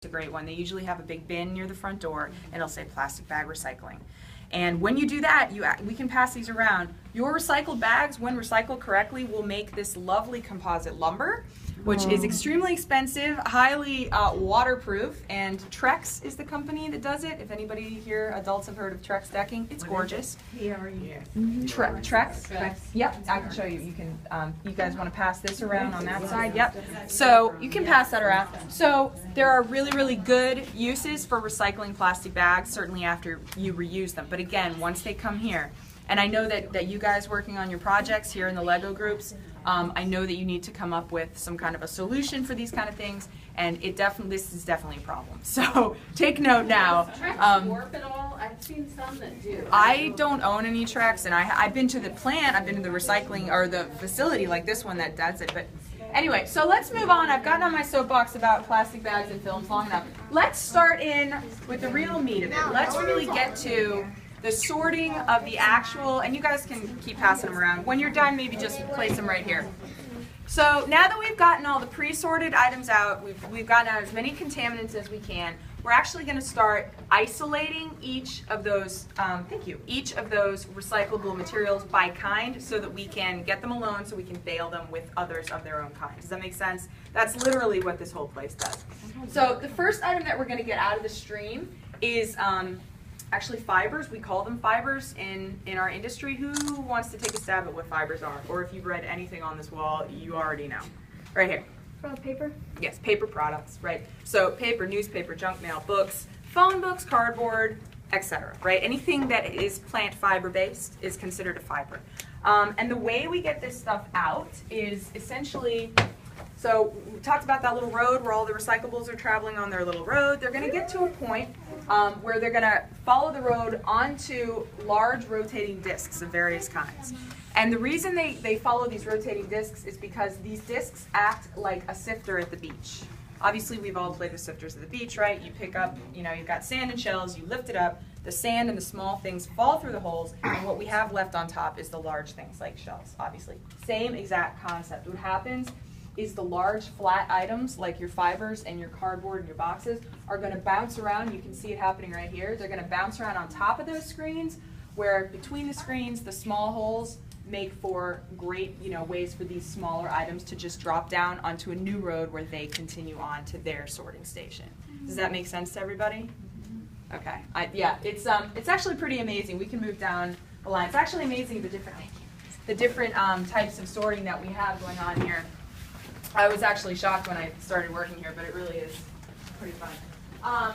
a great one. They usually have a big bin near the front door, and it'll say plastic bag recycling. And when you do that, we can pass these around. Your recycled bags, when recycled correctly, will make this lovely composite lumber, which is extremely expensive, highly waterproof, and Trex is the company that does it. If anybody here, adults, have heard of Trex decking, it's gorgeous. Trex? Yep, I can show you. You can. You guys want to pass this around on that side? Yep. So you can pass that around. So there are really, really good uses for recycling plastic bags, certainly after you reuse them. But again, once they come here, and I know that you guys working on your projects here in the Lego groups, I know that you need to come up with some kind of a solution for these kind of things, and this is definitely a problem. So take note now. Trex warp at all? I've seen some that do. I don't own any Trex, and I've been to the plant, I've been to the recycling or the facility like this one that does it. But anyway, so let's move on. I've gotten on my soapbox about plastic bags and films long enough. Let's start in with the real meat of it. Let's really get to the sorting of the actual, and you guys can keep passing them around. When you're done, maybe just place them right here. So now that we've gotten all the pre-sorted items out, we've gotten out as many contaminants as we can, we're actually going to start isolating each of those, each of those recyclable materials by kind so that we can get them alone so we can bale them with others of their own kind. Does that make sense? That's literally what this whole place does. So the first item that we're going to get out of the stream is actually fibers. We call them fibers in our industry. Who wants to take a stab at what fibers are? Or if you've read anything on this wall, you already know. Right here. Paper? Yes, paper products, right? So paper, newspaper, junk mail, books, phone books, cardboard, etc. Right? Anything that is plant fiber based is considered a fiber. And the way we get this stuff out is essentially, so we talked about that little road where all the recyclables are traveling on their little road. They're going to get to a point where they're going to follow the road onto large rotating discs of various kinds. And the reason they follow these rotating discs is because these discs act like a sifter at the beach. Obviously, we've all played with sifters at the beach, right? You pick up, you've got sand and shells, you lift it up, the sand and the small things fall through the holes, and what we have left on top is the large things like shells, obviously. Same exact concept. What happens is the large flat items like your fibers and your cardboard and your boxes are going to bounce around. You can see it happening right here. They're going to bounce around on top of those screens, where between the screens, the small holes make for great ways for these smaller items to just drop down onto a new road where they continue on to their sorting station. Does that make sense to everybody? Okay. Yeah, it's actually pretty amazing. We can move down the line. It's actually amazing the different types of sorting that we have going on here. I was actually shocked when I started working here, but it really is pretty fun.